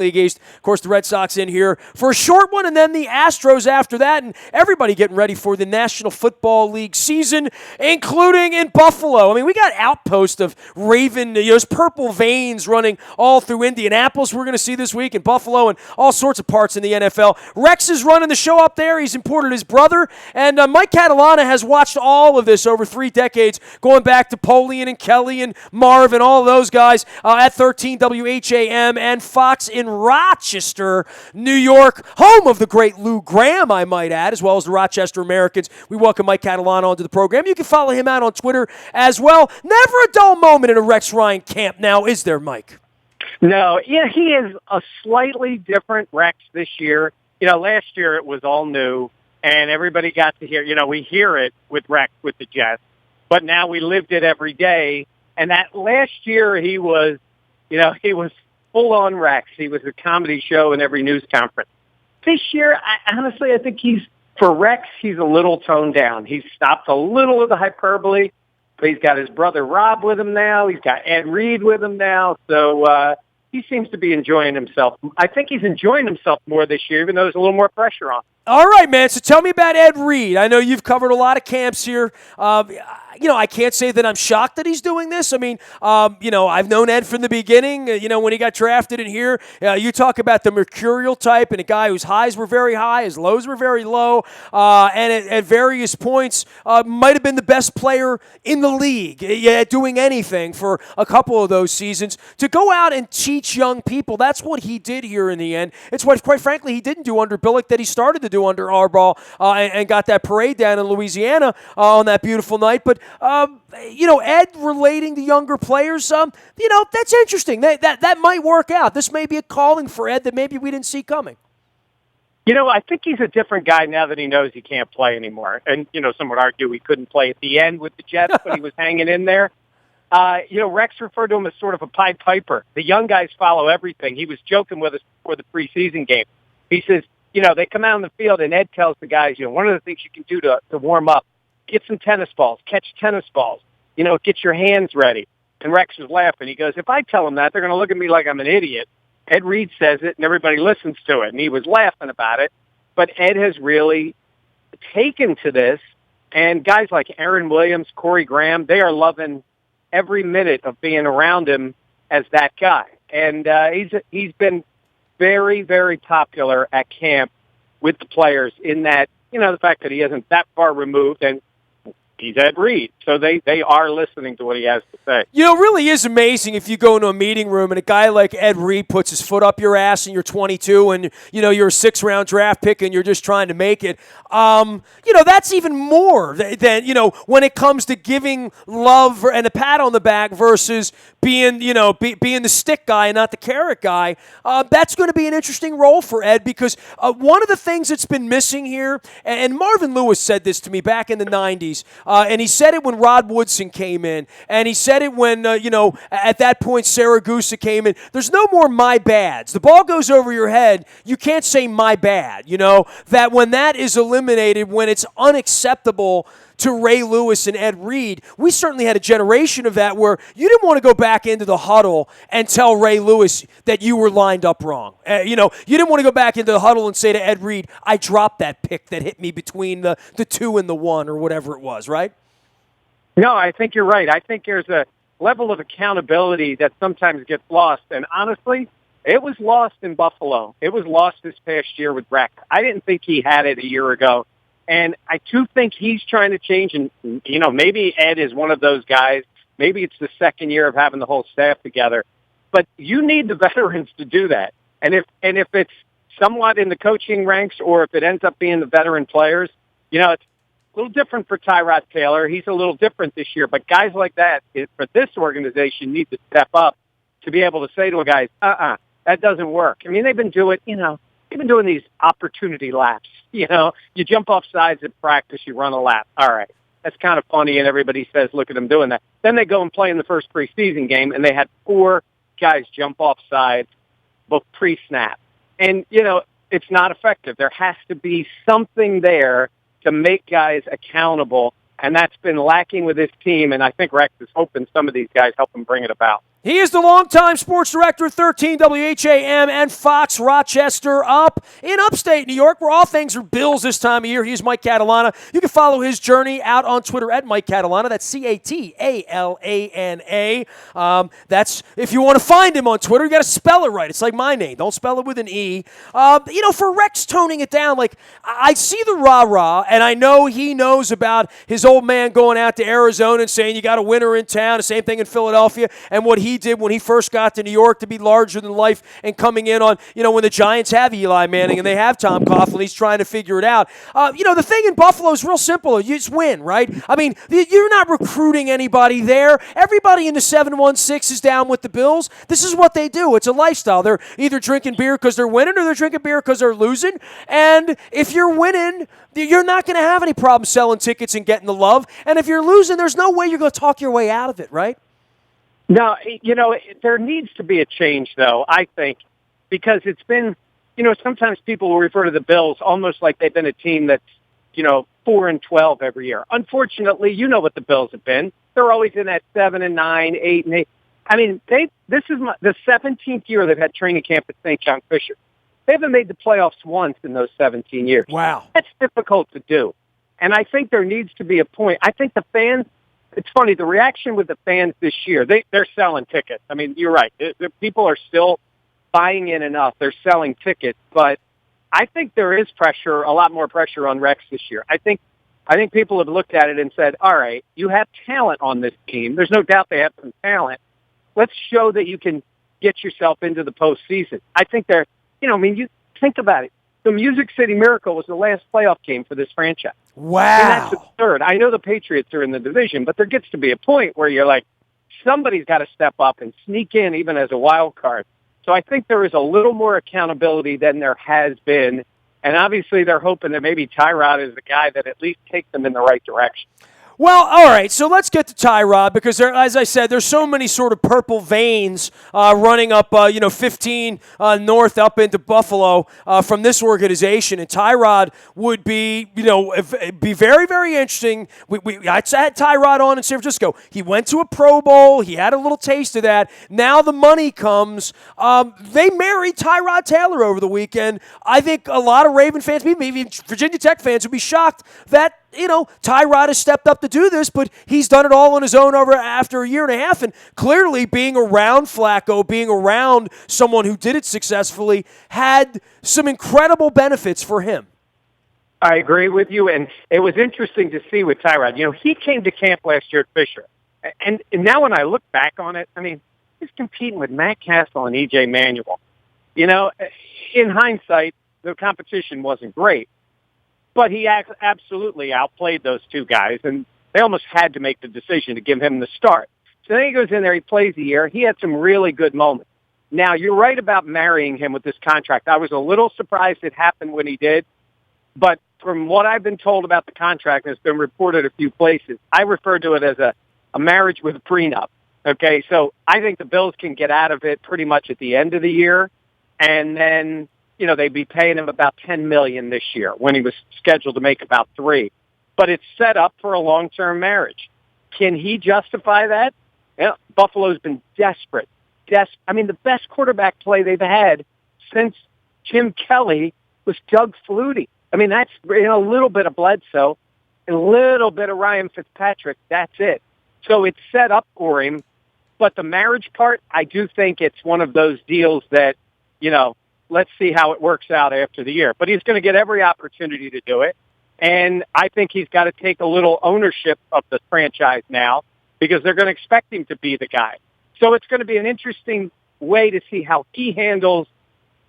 engaged. Of course, the Red Sox in here for a short one, and then the Astros after that, and everybody getting ready for the National Football League season, including in Buffalo. I mean, we got outposts of Raven, those purple veins running all through Indianapolis we're going to see this week, in Buffalo, and all sorts of parts in the NFL. Rex is running the show up there. He's imported his brother, and Mike Catalana has watched all of this over 3 decades, going back to Polian and Kelly and Marv and all of those guys at 13 WHAM and Fox in Rochester, New York, home of the great Lou Graham, I might add, as well as the Rochester Americans. We welcome Mike Catalana onto the program. You can follow him out on Twitter as well. Never a dull moment in a Rex Ryan camp now, is there, Mike? No, yeah, he is a slightly different Rex this year. Last year it was all new, and everybody got to hear, we hear it with Rex with the Jets, but now we lived it every day. And that last year he was full-on Rex. He was a comedy show in every news conference. This year, I think for Rex, he's a little toned down. He's stopped a little of the hyperbole, but he's got his brother Rob with him now. He's got Ed Reed with him now. So he seems to be enjoying himself. I think he's enjoying himself more this year, even though there's a little more pressure on him. All right, man. So tell me about Ed Reed. I know you've covered a lot of camps here. I can't say that I'm shocked that he's doing this. I mean, I've known Ed from the beginning. When he got drafted in here, you talk about the mercurial type and a guy whose highs were very high, his lows were very low, and at various points might have been the best player in the league, doing anything for a couple of those seasons. To go out and teach young people, that's what he did here in the end. It's what, quite frankly, he didn't do under Billick that he started to do under Harbaugh and got that parade down in Louisiana on that beautiful night. But Ed relating to younger players, that's interesting. That might work out. This may be a calling for Ed that maybe we didn't see coming. I think he's a different guy now that he knows he can't play anymore. And, some would argue he couldn't play at the end with the Jets, but he was hanging in there. Rex referred to him as sort of a Pied Piper. The young guys follow everything. He was joking with us before the preseason game. He says, they come out on the field, and Ed tells the guys, one of the things you can do to warm up, get some tennis balls, catch tennis balls, get your hands ready. And Rex was laughing. He goes, if I tell them that, they're going to look at me like I'm an idiot. Ed Reed says it, and everybody listens to it. And he was laughing about it. But Ed has really taken to this, and guys like Aaron Williams, Corey Graham, they are loving every minute of being around him as that guy. And he's been very, very popular at camp with the players in that, the fact that he isn't that far removed, and he's Ed Reed. So they are listening to what he has to say. It really is amazing if you go into a meeting room and a guy like Ed Reed puts his foot up your ass and you're 22 and, you're a 6th-round draft pick and you're just trying to make it. That's even more than, when it comes to giving love and a pat on the back versus being, being the stick guy and not the carrot guy. That's going to be an interesting role for Ed because one of the things that's been missing here, and Marvin Lewis said this to me back in the 90s, and he said it when Rod Woodson came in, and he said it when, at that point Saragusa came in. There's no more my bads. The ball goes over your head. You can't say my bad, that when that is eliminated, when it's unacceptable to Ray Lewis and Ed Reed, we certainly had a generation of that where you didn't want to go back into the huddle and tell Ray Lewis that you were lined up wrong. You didn't want to go back into the huddle and say to Ed Reed, I dropped that pick that hit me between the 2 and the 1 or whatever it was, right? No, I think you're right. I think there's a level of accountability that sometimes gets lost. And honestly, it was lost in Buffalo. It was lost this past year with Rex. I didn't think he had it a year ago. And I too think he's trying to change. And, maybe Ed is one of those guys. Maybe it's the second year of having the whole staff together. But you need the veterans to do that. And if it's somewhat in the coaching ranks or if it ends up being the veteran players, it's a little different for Tyrod Taylor. He's a little different this year. But guys like that, for this organization, need to step up to be able to say to a guy, that doesn't work. I mean, they've been doing these opportunity laps. You jump off sides at practice, you run a lap. All right. That's kind of funny, and everybody says, look at them doing that. Then they go and play in the first preseason game, and they had 4 guys jump off sides, both pre-snap. And, it's not effective. There has to be something there to make guys accountable, and that's been lacking with this team, and I think Rex is hoping some of these guys help him bring it about. He is the longtime sports director at 13 WHAM and Fox Rochester up in upstate New York, where all things are Bills this time of year. He's Mike Catalana. You can follow his journey out on Twitter at Mike Catalana. That's Catalana. That's if you want to find him on Twitter, you got to spell it right. It's like my name. Don't spell it with an E. For Rex toning it down, like I see the rah-rah, and I know he knows about his old man going out to Arizona and saying you got a winner in town. The same thing in Philadelphia, and what he did when he first got to New York to be larger than life and coming in on, when the Giants have Eli Manning and they have Tom Coughlin, he's trying to figure it out. The thing in Buffalo is real simple. You just win, right? I mean, you're not recruiting anybody there. Everybody in the 716 is down with the Bills. This is what they do. It's a lifestyle. They're either drinking beer because they're winning or they're drinking beer because they're losing. And if you're winning, you're not going to have any problem selling tickets and getting the love. And if you're losing, there's no way you're going to talk your way out of it, right? No, there needs to be a change, though, I think, because it's been, sometimes people will refer to the Bills almost like they've been a team that's, 4-12 every year. Unfortunately, you know what the Bills have been. They're always in that 7-9, 8-8. I mean, this is the 17th year they've had training camp at St. John Fisher. They haven't made the playoffs once in those 17 years. Wow. That's difficult to do. And I think there needs to be a point. I think the fans, it's funny, the reaction with the fans this year, they're selling tickets. I mean, you're right. The people are still buying in enough. They're selling tickets. But I think there is pressure, a lot more pressure on Rex this year. I think people have looked at it and said, all right, you have talent on this team. There's no doubt they have some talent. Let's show that you can get yourself into the postseason. I think you think about it. The Music City Miracle was the last playoff game for this franchise. Wow. And that's absurd. I know the Patriots are in the division, but there gets to be a point where you're like, somebody's got to step up and sneak in even as a wild card. So I think there is a little more accountability than there has been. And obviously they're hoping that maybe Tyrod is the guy that at least takes them in the right direction. Well, all right, so let's get to Tyrod because, as I said, there's so many sort of purple veins running up, 15 north up into Buffalo from this organization. And Tyrod would be, be very, very interesting. I had Tyrod on in San Francisco. He went to a Pro Bowl. He had a little taste of that. Now the money comes. They married Tyrod Taylor over the weekend. I think a lot of Raven fans, maybe even Virginia Tech fans, would be shocked that Tyrod has stepped up to do this, but he's done it all on his own after a year and a half. And clearly being around Flacco, being around someone who did it successfully, had some incredible benefits for him. I agree with you. And it was interesting to see with Tyrod. He came to camp last year at Fisher. And now when I look back on it, I mean, he's competing with Matt Castle and E.J. Manuel. In hindsight, the competition wasn't great. But he absolutely outplayed those two guys, and they almost had to make the decision to give him the start. So then he goes in there, he plays a year. He had some really good moments. Now, you're right about marrying him with this contract. I was a little surprised it happened when he did, but from what I've been told about the contract, and it's been reported a few places, I refer to it as a marriage with a prenup. Okay, so I think the Bills can get out of it pretty much at the end of the year, and then they'd be paying him about $10 million this year when he was scheduled to make about $3 million. But it's set up for a long-term marriage. Can he justify that? Yeah, Buffalo's been desperate. The best quarterback play they've had since Jim Kelly was Doug Flutie. I mean, that's a little bit of Bledsoe, a little bit of Ryan Fitzpatrick. That's it. So it's set up for him. But the marriage part, I do think it's one of those deals that, let's see how it works out after the year. But he's going to get every opportunity to do it. And I think he's got to take a little ownership of the franchise now because they're going to expect him to be the guy. So it's going to be an interesting way to see how he handles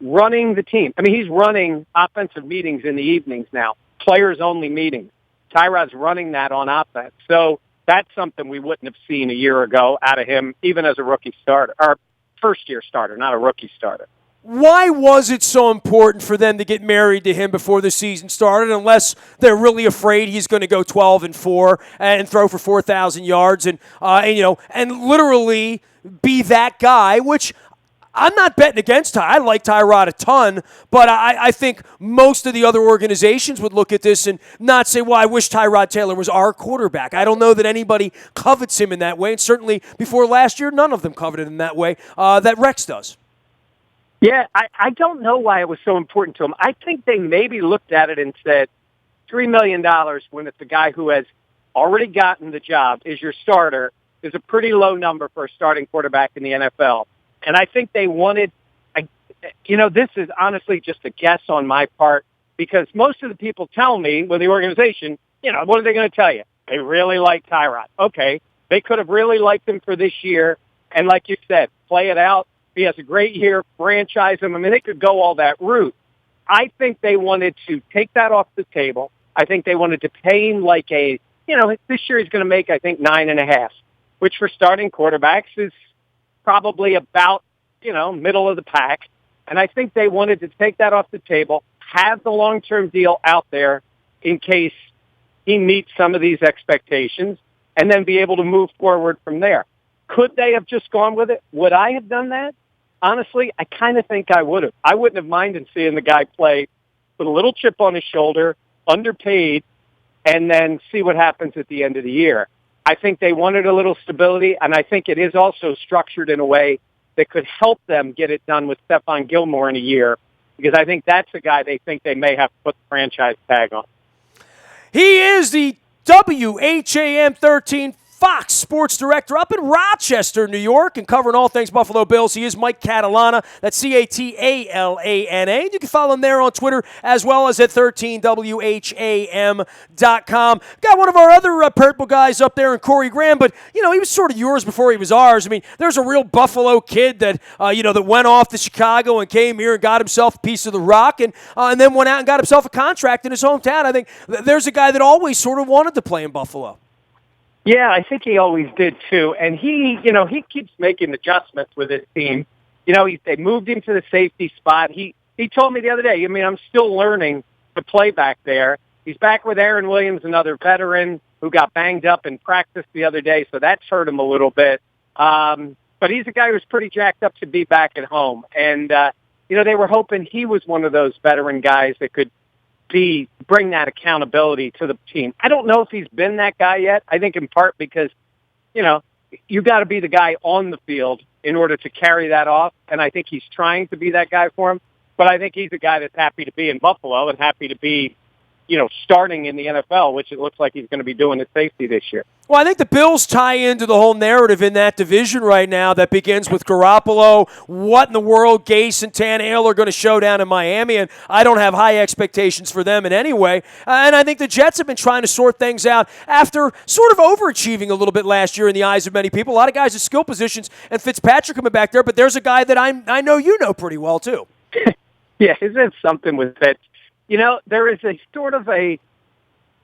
running the team. I mean, he's running offensive meetings in the evenings now, players-only meetings. Tyrod's running that on offense. So that's something we wouldn't have seen a year ago out of him, even as a rookie starter, or first-year starter, not a rookie starter. Why was it so important for them to get married to him before the season started, unless they're really afraid he's going to go 12-4 and throw for 4,000 yards and literally be that guy, which I'm not betting against Ty. I like Tyrod a ton, but I think most of the other organizations would look at this and not say, well, I wish Tyrod Taylor was our quarterback. I don't know that anybody covets him in that way, and certainly before last year, none of them coveted him that way that Rex does. Yeah, I don't know why it was so important to him. I think they maybe looked at it and said, $3 million when it's a guy who has already gotten the job, is your starter, is a pretty low number for a starting quarterback in the NFL. And I think they wanted, this is honestly just a guess on my part, because most of the people tell me with the organization, what are they going to tell you? They really like Tyrod. Okay, they could have really liked him for this year. And like you said, play it out. If he has a great year, franchise him. I mean, they could go all that route. I think they wanted to take that off the table. I think they wanted to pay him like this year he's going to make, I think, 9.5, which for starting quarterbacks is probably about, middle of the pack. And I think they wanted to take that off the table, have the long-term deal out there in case he meets some of these expectations, and then be able to move forward from there. Could they have just gone with it? Would I have done that? Honestly, I kind of think I would have. I wouldn't have minded seeing the guy play with a little chip on his shoulder, underpaid, and then see what happens at the end of the year. I think they wanted a little stability, and I think it is also structured in a way that could help them get it done with Stephon Gilmore in a year, because I think that's a guy they think they may have to put the franchise tag on. He is the WHAM 13 Fox Sports Director up in Rochester, New York, and covering all things Buffalo Bills. He is Mike Catalana. That's Catalana. You can follow him there on Twitter as well as at 13WHAM.com. Got one of our other Purple guys up there in Corey Graham, but, he was sort of yours before he was ours. I mean, there's a real Buffalo kid that, that went off to Chicago and came here and got himself a piece of the rock and then went out and got himself a contract in his hometown. I think there's a guy that always sort of wanted to play in Buffalo. Yeah, I think he always did too. And he keeps making adjustments with his team. They moved him to the safety spot. He told me the other day, I'm still learning to play back there. He's back with Aaron Williams, another veteran who got banged up in practice the other day, so that's hurt him a little bit. But he's a guy who's pretty jacked up to be back at home. And, they were hoping he was one of those veteran guys that could bring that accountability to the team. I don't know if he's been that guy yet. I think in part because, you got to be the guy on the field in order to carry that off. And I think he's trying to be that guy for him. But I think he's a guy that's happy to be in Buffalo and happy to be, starting in the NFL, which it looks like he's going to be doing at safety this year. Well, I think the Bills tie into the whole narrative in that division right now that begins with Garoppolo. What in the world Gase and Tannehill are going to show down in Miami, and I don't have high expectations for them in any way. And I think the Jets have been trying to sort things out after sort of overachieving a little bit last year in the eyes of many people. A lot of guys at skill positions, and Fitzpatrick coming back there, but there's a guy that I know you know pretty well, too. Yeah, isn't it something with Fitz? There is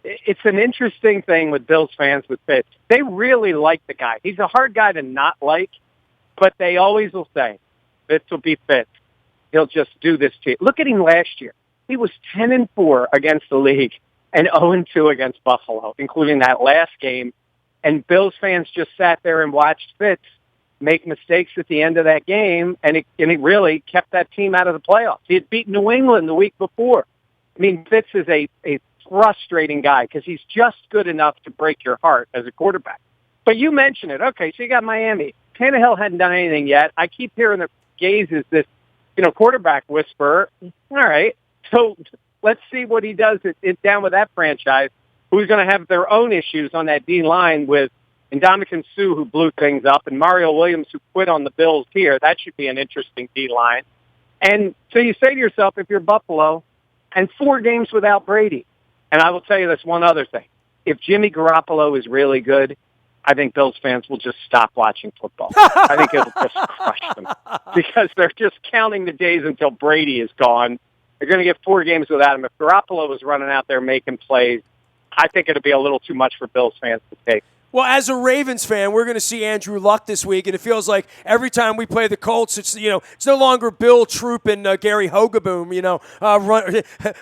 it's an interesting thing with Bills fans with Fitz. They really like the guy. He's a hard guy to not like, but they always will say, Fitz will be Fitz. He'll just do this to you. Look at him last year. He was 10-4 against the league and 0-2 against Buffalo, including that last game. And Bills fans just sat there and watched Fitz make mistakes at the end of that game, and it really kept that team out of the playoffs. He had beaten New England the week before. I mean, Fitz is a frustrating guy because he's just good enough to break your heart as a quarterback. But you mentioned it. Okay, so you got Miami. Tannehill hadn't done anything yet. I keep hearing that Gaze is this, quarterback whisperer. All right, so let's see what he does down with that franchise, who's going to have their own issues on that D-line with Ndamukong Suh, who blew things up, and Mario Williams, who quit on the Bills here. That should be an interesting D-line. And so you say to yourself, if you're Buffalo, and 4 games without Brady. And I will tell you this one other thing. If Jimmy Garoppolo is really good, I think Bills fans will just stop watching football. I think it'll just crush them because they're just counting the days until Brady is gone. They're going to get 4 games without him. If Garoppolo was running out there making plays, I think it'll be a little too much for Bills fans to take. Well, as a Ravens fan, we're going to see Andrew Luck this week, and it feels like every time we play the Colts, it's it's no longer Bill Troop and Gary Hogaboom,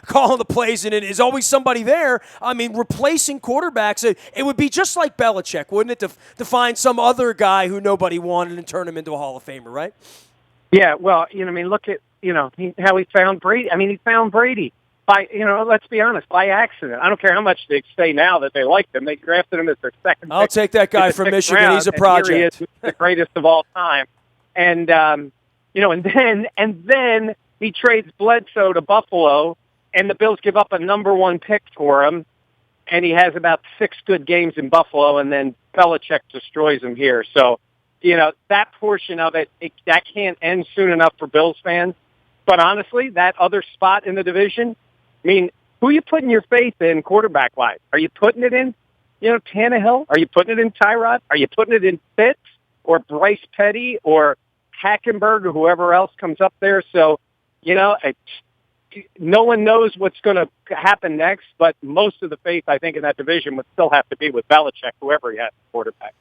calling the plays, and it is always somebody there. I mean, replacing quarterbacks, it would be just like Belichick, wouldn't it, to find some other guy who nobody wanted and turn him into a Hall of Famer, right? Yeah, well, I mean, look at, how he found Brady. I mean, he found Brady by, let's be honest, by accident. I don't care how much they say now that they like him. They drafted him as their second I'll pick take that guy in the from sixth Michigan. round, He's a and here he project. is, the greatest of all time. And, and then he trades Bledsoe to Buffalo, and the Bills give up a number 1 pick for him, and he has about 6 good games in Buffalo, and then Belichick destroys him here. So, that portion of it, that can't end soon enough for Bills fans. But honestly, that other spot in the division, I mean, who are you putting your faith in quarterback-wise? Are you putting it in, Tannehill? Are you putting it in Tyrod? Are you putting it in Fitz or Bryce Petty or Hackenberg or whoever else comes up there? So, no one knows what's going to happen next, but most of the faith, I think, in that division would still have to be with Belichick, whoever he has at quarterback.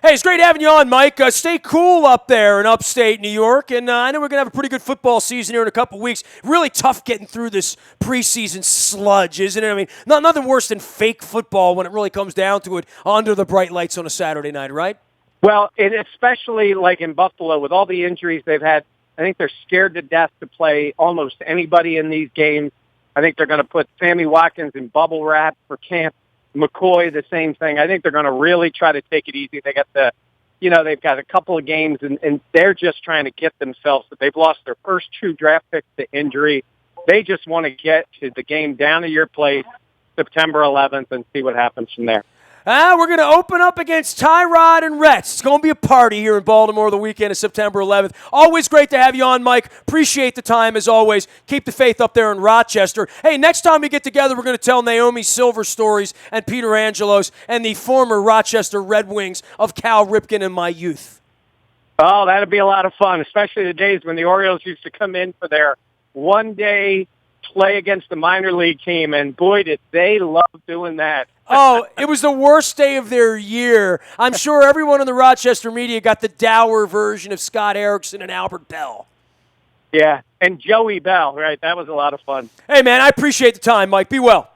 Hey, it's great having you on, Mike. Stay cool up there in upstate New York, and I know we're going to have a pretty good football season here in a couple weeks. Really tough getting through this preseason sludge, isn't it? I mean, nothing worse than fake football when it really comes down to it under the bright lights on a Saturday night, right? Well, especially like in Buffalo with all the injuries they've had, I think they're scared to death to play almost anybody in these games. I think they're going to put Sammy Watkins in bubble wrap for camp. McCoy, the same thing. I think they're going to really try to take it easy. They got they've got a couple of games, and they're just trying to get themselves. They've lost their first 2 draft picks to injury. They just want to get to the game down to your place September 11th and see what happens from there. We're going to open up against Tyrod and Rets. It's going to be a party here in Baltimore the weekend of September 11th. Always great to have you on, Mike. Appreciate the time, as always. Keep the faith up there in Rochester. Hey, next time we get together, we're going to tell Naomi Silver stories and Peter Angelos and the former Rochester Red Wings of Cal Ripken in my youth. Oh, that'd be a lot of fun, especially the days when the Orioles used to come in for their one-day play against the minor league team, and boy, did they love doing that. Oh, it was the worst day of their year. I'm sure everyone in the Rochester media got the dour version of Scott Erickson and Albert Bell. Yeah, and Joey Bell, right? That was a lot of fun. Hey, man, I appreciate the time, Mike. Be well.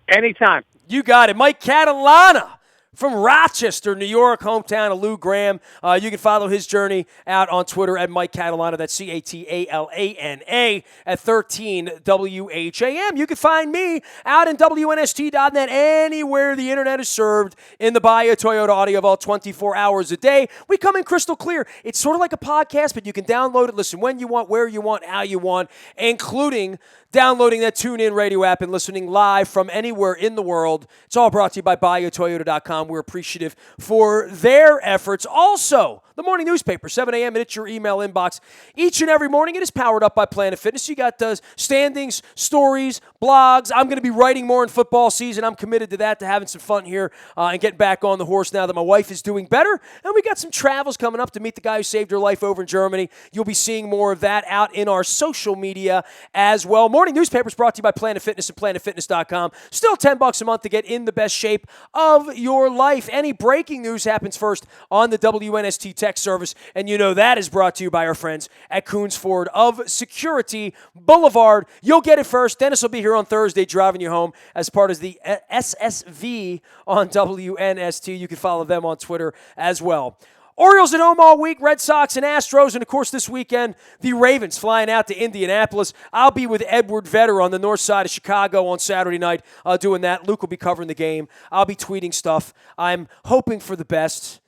Anytime. You got it. Mike Catalana from Rochester, New York, hometown of Lou Graham. You can follow his journey out on Twitter at Mike Catalana. That's Catalana at 13 WHAM. You can find me out in WNST.net anywhere the internet is served in the Bahia Toyota Audio Vault 24 hours a day. We come in crystal clear. It's sort of like a podcast, but you can download it, listen when you want, where you want, how you want, including downloading that TuneIn radio app and listening live from anywhere in the world. It's all brought to you by BahiaToyota.com. We're appreciative for their efforts. Also, the morning newspaper, 7 a.m., and it's your email inbox each and every morning. It is powered up by Planet Fitness. You got standings, stories, blogs. I'm going to be writing more in football season. I'm committed to that, to having some fun here and getting back on the horse now that my wife is doing better. And we got some travels coming up to meet the guy who saved her life over in Germany. You'll be seeing more of that out in our social media as well. Morning newspaper is brought to you by Planet Fitness and PlanetFitness.com. Still $10 a month to get in the best shape of your life. Any breaking news happens first on the WNST text service, and you know that is brought to you by our friends at Coons Ford of Security Boulevard. You'll get it first. Dennis will be here on Thursday driving you home as part of the SSV on WNST. You can follow them on Twitter as well. Orioles at home all week, Red Sox and Astros, and of course this weekend, the Ravens flying out to Indianapolis. I'll be with Edward Vedder on the north side of Chicago on Saturday night doing that. Luke will be covering the game. I'll be tweeting stuff. I'm hoping for the best.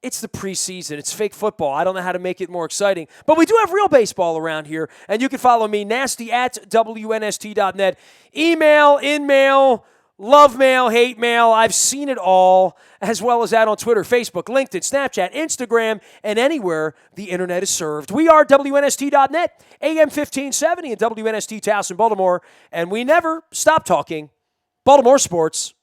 It's the preseason. It's fake football. I don't know how to make it more exciting. But we do have real baseball around here, and you can follow me, nasty at WNST.net. Email, in-mail, love mail, hate mail. I've seen it all, as well as that on Twitter, Facebook, LinkedIn, Snapchat, Instagram, and anywhere the internet is served. We are WNST.net, AM 1570 and WNST Towson, Baltimore, and we never stop talking Baltimore sports.